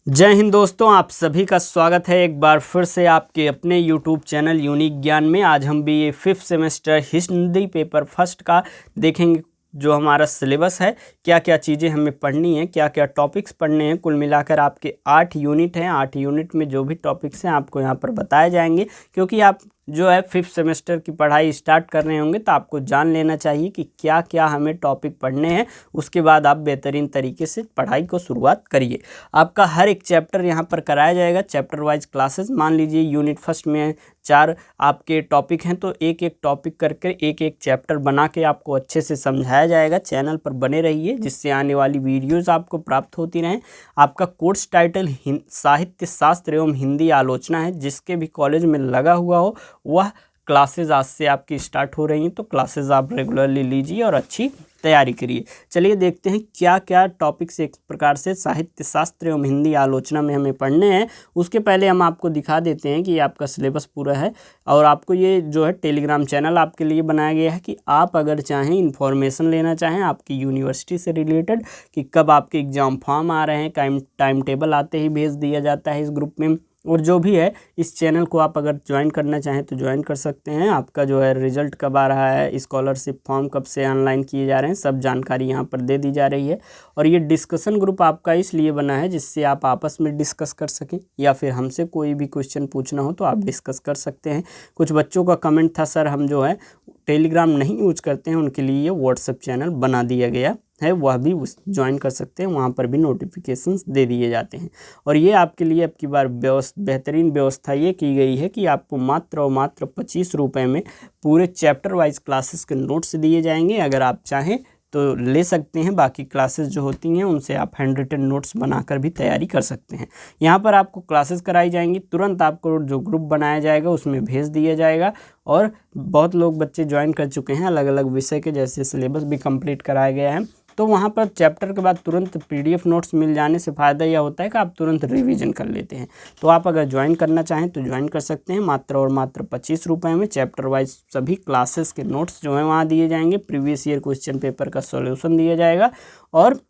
जय हिंद दोस्तों, आप सभी का स्वागत है एक बार फिर से आपके अपने यूट्यूब चैनल यूनिक ज्ञान में। आज हम भी ये 5th semester Hindi paper first का देखेंगे। जो हमारा सिलेबस है, क्या क्या चीज़ें हमें पढ़नी है, क्या क्या टॉपिक्स पढ़ने हैं। कुल मिलाकर आपके 8 यूनिट हैं। 8 यूनिट में जो भी टॉपिक्स हैं आपको यहाँ पर बताए जाएंगे, क्योंकि आप जो है 5th सेमेस्टर की पढ़ाई स्टार्ट कर रहे होंगे तो आपको जान लेना चाहिए कि क्या क्या हमें टॉपिक पढ़ने हैं। उसके बाद आप बेहतरीन तरीके से पढ़ाई को शुरुआत करिए। आपका हर एक चैप्टर यहाँ पर कराया जाएगा, चैप्टर वाइज क्लासेस। मान लीजिए यूनिट फर्स्ट में 4 आपके टॉपिक हैं, तो एक एक टॉपिक करके एक एक चैप्टर बना के आपको अच्छे से समझाया जाएगा। चैनल पर बने रहिए, जिससे आने वाली वीडियोज़ आपको प्राप्त होती रहें। आपका कोर्स टाइटल साहित्य शास्त्र एवं हिंदी आलोचना है। जिसके भी कॉलेज में लगा हुआ हो वह क्लासेस आज से आपकी स्टार्ट हो रही हैं, तो क्लासेस आप रेगुलरली लीजिए और अच्छी तैयारी करिए। चलिए देखते हैं क्या क्या टॉपिक्स एक प्रकार से साहित्य शास्त्र एवं हिंदी आलोचना में हमें पढ़ने हैं। उसके पहले हम आपको दिखा देते हैं कि आपका सिलेबस पूरा है, और आपको ये जो है टेलीग्राम चैनल आपके लिए बनाया गया है कि आप अगर चाहें इन्फॉर्मेशन लेना चाहें आपकी यूनिवर्सिटी से रिलेटेड कि कब आपके एग्ज़ाम फॉर्म आ रहे हैं, टाइम टेबल आते ही भेज दिया जाता है इस ग्रुप में। और जो भी है, इस चैनल को आप अगर ज्वाइन करना चाहें तो ज्वाइन कर सकते हैं। आपका जो है रिजल्ट कब आ रहा है, स्कॉलरशिप फॉर्म कब से ऑनलाइन किए जा रहे हैं, सब जानकारी यहाँ पर दे दी जा रही है। और ये डिस्कशन ग्रुप आपका इसलिए बना है जिससे आप आपस में डिस्कस कर सकें, या फिर हमसे कोई भी क्वेश्चन पूछना हो तो आप डिस्कस कर सकते हैं। कुछ बच्चों का कमेंट था, सर हम जो है टेलीग्राम नहीं यूज करते हैं, उनके लिए ये व्हाट्सएप चैनल बना दिया गया है, वह भी ज्वाइन कर सकते हैं। वहाँ पर भी नोटिफिकेशंस दे दिए जाते हैं। और ये आपके लिए अब की बार बेहतरीन व्यवस्था ये की गई है कि आपको मात्र और मात्र 25 रुपये में पूरे चैप्टर वाइज क्लासेस के नोट्स दिए जाएंगे। अगर आप चाहें तो ले सकते हैं। बाकी क्लासेस जो होती हैं उनसे आप हैंड रिटन नोट्स बनाकर भी तैयारी कर सकते हैं। यहाँ पर आपको क्लासेस कराई जाएंगी, तुरंत आपको जो ग्रुप बनाया जाएगा उसमें भेज दिया जाएगा। और बहुत लोग बच्चे ज्वाइन कर चुके हैं, अलग अलग विषय के, जैसे सिलेबस भी कंप्लीट कराया गया है। तो वहाँ पर चैप्टर के बाद तुरंत PDF नोट्स मिल जाने से फ़ायदा यह होता है कि आप तुरंत रिवीजन कर लेते हैं। तो आप अगर ज्वाइन करना चाहें तो ज्वाइन कर सकते हैं। मात्र और मात्र 25 रुपये में चैप्टर वाइज सभी क्लासेस के नोट्स जो हैं वहाँ दिए जाएंगे। प्रीवियस ईयर क्वेश्चन पेपर का सॉल्यूशन दिया जाएगा, और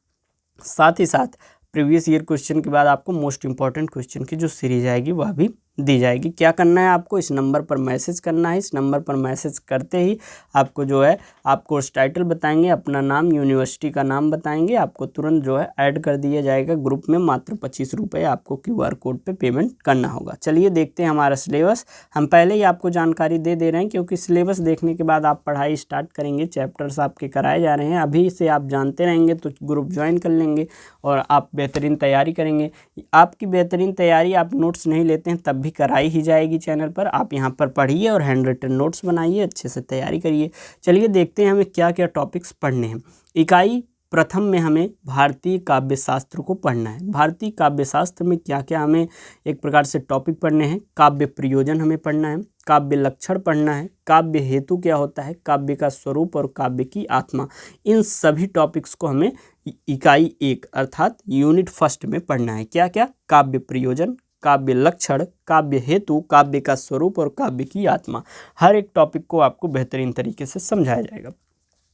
साथ ही साथ प्रीवियस ईयर क्वेश्चन के बाद आपको मोस्ट इंपॉर्टेंट क्वेश्चन की जो सीरीज आएगी वह भी दी जाएगी। क्या करना है आपको, इस नंबर पर मैसेज करना है। इस नंबर पर मैसेज करते ही आपको जो है आप कोर्स टाइटल बताएंगे, अपना नाम, यूनिवर्सिटी का नाम बताएंगे, आपको तुरंत जो है ऐड कर दिया जाएगा ग्रुप में। मात्र 25 रुपये आपको QR कोड पे पेमेंट करना होगा। चलिए देखते हैं हमारा सिलेबस। हम पहले ही आपको जानकारी दे रहे हैं, क्योंकि सिलेबस देखने के बाद आप पढ़ाई स्टार्ट करेंगे। चैप्टर्स आपके कराए जा रहे हैं, अभी से आप जानते रहेंगे तो ग्रुप ज्वाइन कर लेंगे और आप बेहतरीन तैयारी करेंगे। आपकी बेहतरीन तैयारी, आप नोट्स नहीं लेते हैं तब भी कराई ही जाएगी चैनल पर। आप यहाँ पर पढ़िए और हैंड रिटन नोट्स बनाइए, अच्छे से तैयारी करिए। चलिए देखते हैं हमें क्या क्या टॉपिक्स पढ़ने हैं। इकाई प्रथम में हमें भारतीय काव्य शास्त्र को पढ़ना है। भारतीय काव्य शास्त्र में क्या क्या हमें एक प्रकार से टॉपिक पढ़ने हैं। काव्य प्रयोजन हमें पढ़ना है, काव्य लक्षण पढ़ना है, काव्य हेतु क्या होता है, काव्य का स्वरूप और काव्य की आत्मा। इन सभी टॉपिक्स को हमें इकाई 1 अर्थात यूनिट फर्स्ट में पढ़ना है। क्या क्या, काव्य प्रयोजन, काव्य लक्षण, काव्य हेतु, काव्य का स्वरूप और काव्य की आत्मा। हर एक टॉपिक को आपको बेहतरीन तरीके से समझाया जाएगा।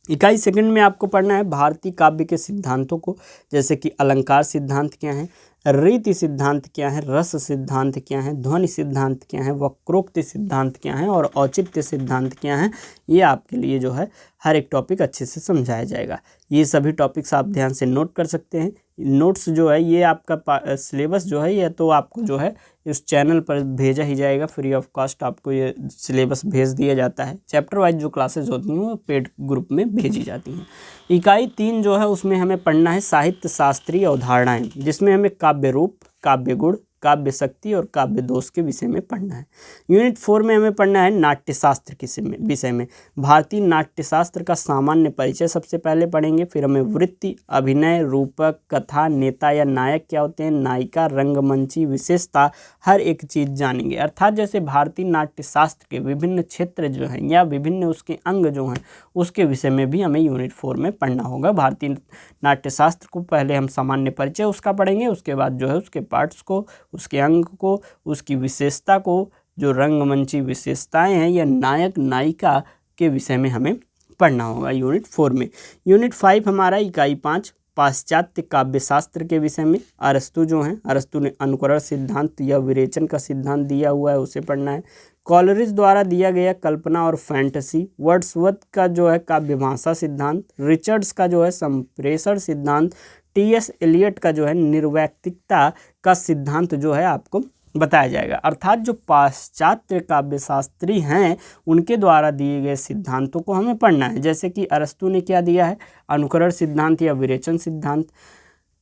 इकाई सेकंड में आपको पढ़ना है भारतीय काव्य के सिद्धांतों को, जैसे कि अलंकार सिद्धांत क्या है, रीति सिद्धांत क्या है, रस सिद्धांत क्या है, ध्वनि सिद्धांत क्या है, वक्रोक्ति सिद्धांत क्या है और औचित्य सिद्धांत क्या है। ये आपके लिए जो है हर एक टॉपिक अच्छे से समझाया जाएगा। ये सभी टॉपिक्स आप ध्यान से नोट कर सकते हैं। नोट्स जो है ये आपका सिलेबस जो है ये तो आपको जो है इस चैनल पर भेजा ही जाएगा, फ्री ऑफ कॉस्ट आपको ये सिलेबस भेज दिया जाता है। चैप्टर वाइज जो क्लासेस होती हैं वो पेड ग्रुप में भेजी जाती हैं। इकाई 3 जो है उसमें हमें पढ़ना है साहित्य शास्त्रीय अवधारणाएं, जिसमें हमें काव्य रूप, काव्य गुण, काव्य शक्ति और काव्य दोष के विषय में पढ़ना है। यूनिट 4 में हमें पढ़ना है नाट्यशास्त्र के विषय में। भारतीय नाट्यशास्त्र का सामान्य परिचय सबसे पहले पढ़ेंगे, फिर हमें वृत्ति, अभिनय, रूपक, कथा, नेता या नायक क्या होते हैं, नायिका, रंगमंची विशेषता, हर एक चीज़ जानेंगे। अर्थात जैसे भारतीय नाट्यशास्त्र के विभिन्न क्षेत्र जो हैं या विभिन्न उसके अंग जो हैं उसके विषय में भी हमें यूनिट 4 में पढ़ना होगा। भारतीय नाट्यशास्त्र को पहले हम सामान्य परिचय उसका पढ़ेंगे, उसके बाद जो है उसके पार्ट्स को, उसके अंग को, उसकी विशेषता को, जो रंगमंची विशेषताएं हैं या नायक नायिका के विषय में हमें पढ़ना होगा यूनिट 4 में। यूनिट 5 हमारा इकाई 5 पाश्चात्य काव्यशास्त्र के विषय में अरस्तु जो हैं, अरस्तु ने अनुकरण सिद्धांत या विरेचन का सिद्धांत दिया हुआ है, उसे पढ़ना है। कॉलरिज द्वारा दिया गया कल्पना और फैंटेसी, वर्ड्सवर्थ का जो है काव्य भाषा सिद्धांत, रिचर्ड्स का जो है संप्रेषण सिद्धांत, टी.एस. एलियट का जो है निर्वैयक्तिकता का सिद्धांत जो है आपको बताया जाएगा। अर्थात जो पाश्चात्य काव्यशास्त्री हैं उनके द्वारा दिए गए सिद्धांतों को हमें पढ़ना है। जैसे कि अरस्तु ने क्या दिया है, अनुकरण सिद्धांत या विरेचन सिद्धांत,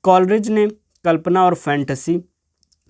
कॉलरिज ने कल्पना और फैंटेसी,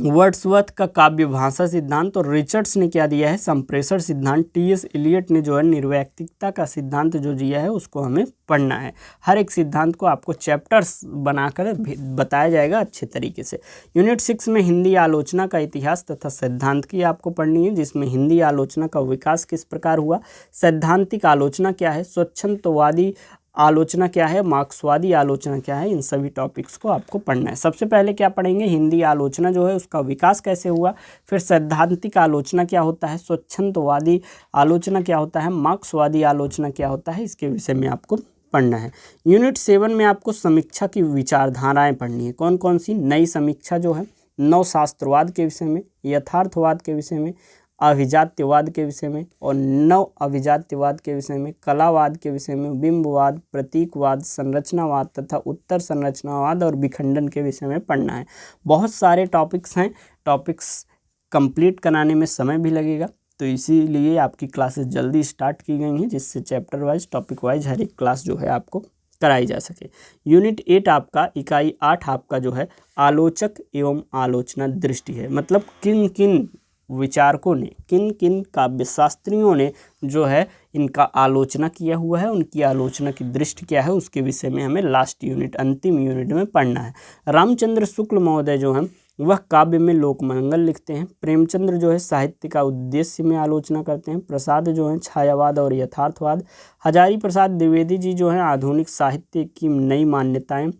वर्ड्सवर्थ का काव्य भाषा सिद्धांत और रिचर्ड्स ने क्या दिया है, संप्रेषण सिद्धांत, टी.एस. एलियट ने जो है निर्वैयक्तिकता का सिद्धांत जो दिया है उसको हमें पढ़ना है। हर एक सिद्धांत को आपको चैप्टर्स बनाकर बताया जाएगा अच्छे तरीके से। यूनिट 6 में हिंदी आलोचना का इतिहास तथा सैद्धांत की आपको पढ़नी है, जिसमें हिंदी आलोचना का विकास किस प्रकार हुआ, सैद्धांतिक आलोचना क्या है, स्वच्छंदवादी आलोचना क्या है, मार्क्सवादी आलोचना क्या है, इन सभी टॉपिक्स को आपको पढ़ना है। सबसे पहले क्या पढ़ेंगे, हिंदी आलोचना जो है उसका विकास कैसे हुआ, फिर सैद्धांतिक आलोचना क्या होता है, स्वच्छंदवादी आलोचना क्या होता है, मार्क्सवादी आलोचना क्या होता है, इसके विषय में आपको पढ़ना है। यूनिट 7 में आपको समीक्षा की विचारधाराएं पढ़नी है। कौन कौन सी, नई समीक्षा जो है, नवशास्त्रवाद के विषय में, यथार्थवाद के विषय में, अभिजात्यवाद के विषय में और नव अभिजात्यवाद के विषय में, कलावाद के विषय में, बिंबवाद, प्रतीकवाद, संरचनावाद तथा उत्तर संरचनावाद और विखंडन के विषय में पढ़ना है। बहुत सारे टॉपिक्स हैं, टॉपिक्स कंप्लीट कराने में समय भी लगेगा, तो इसीलिए आपकी क्लासेस जल्दी स्टार्ट की गई हैं, जिससे चैप्टर वाइज, टॉपिक वाइज हर एक क्लास जो है आपको कराई जा सके। यूनिट 8 आपका, इकाई 8 आपका जो है आलोचक एवं आलोचना दृष्टि है। मतलब किन किन विचारकों ने, किन किन काव्यशास्त्रियों ने जो है इनका आलोचना किया हुआ है, उनकी आलोचना की दृष्टि क्या है, उसके विषय में हमें लास्ट यूनिट, अंतिम यूनिट में पढ़ना है। रामचंद्र शुक्ल महोदय जो हैं वह काव्य में लोकमंगल लिखते हैं। प्रेमचंद्र जो है साहित्य का उद्देश्य में आलोचना करते हैं। प्रसाद जो है छायावाद और यथार्थवाद। हजारी प्रसाद द्विवेदी जी जो हैं आधुनिक साहित्य की नई मान्यताएं।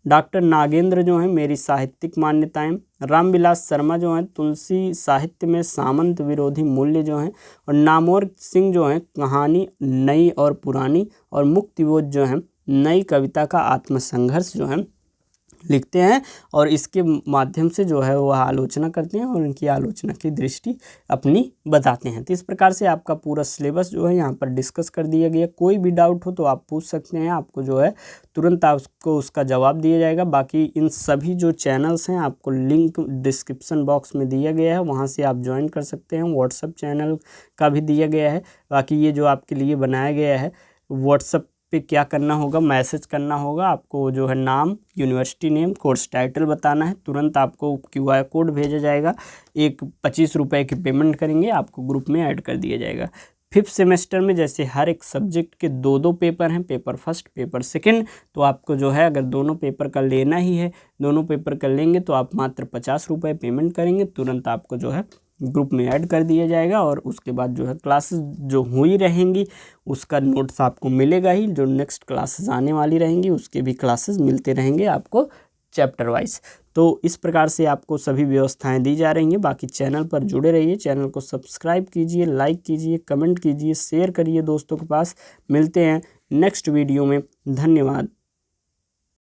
डॉक्टर नागेंद्र जो हैं मेरी साहित्यिक मान्यताएं। रामविलास शर्मा जो हैं तुलसी साहित्य में सामंत विरोधी मूल्य जो हैं। और नामोर सिंह जो हैं कहानी नई और पुरानी। और मुक्तिबोध जो हैं नई कविता का आत्मसंघर्ष जो है लिखते हैं, और इसके माध्यम से जो है वह आलोचना करते हैं और उनकी आलोचना की दृष्टि अपनी बताते हैं। तो इस प्रकार से आपका पूरा सिलेबस जो है यहाँ पर डिस्कस कर दिया गया। कोई भी डाउट हो तो आप पूछ सकते हैं, आपको जो है तुरंत आपको उसका जवाब दिया जाएगा। बाकी इन सभी जो चैनल्स हैं आपको लिंक डिस्क्रिप्शन बॉक्स में दिया गया है, वहाँ से आप ज्वाइन कर सकते हैं। व्हाट्सएप चैनल का भी दिया गया है। बाकी ये जो आपके लिए बनाया गया है, व्हाट्सएप पे क्या करना होगा, मैसेज करना होगा आपको, जो है नाम, यूनिवर्सिटी नेम, कोर्स टाइटल बताना है। तुरंत आपको QR कोड भेजा जाएगा। एक 25 रुपये की पेमेंट करेंगे, आपको ग्रुप में ऐड कर दिया जाएगा। 5th सेमेस्टर में जैसे हर एक सब्जेक्ट के 2 पेपर हैं, पेपर फर्स्ट, पेपर सेकंड, तो आपको जो है अगर दोनों पेपर का लेना ही है, दोनों पेपर का लेंगे तो आप मात्र 50 रुपये पेमेंट करेंगे, तुरंत आपको जो है ग्रुप में ऐड कर दिया जाएगा। और उसके बाद जो है क्लासेस जो हुई रहेंगी उसका नोट्स आपको मिलेगा ही। जो नेक्स्ट क्लासेस आने वाली रहेंगी उसके भी क्लासेस मिलते रहेंगे आपको चैप्टर वाइज। तो इस प्रकार से आपको सभी व्यवस्थाएं दी जा रही हैं। बाकी चैनल पर जुड़े रहिए, चैनल को सब्सक्राइब कीजिए, लाइक कीजिए, कमेंट कीजिए, शेयर करिए दोस्तों के पास। मिलते हैं नेक्स्ट वीडियो में। धन्यवाद।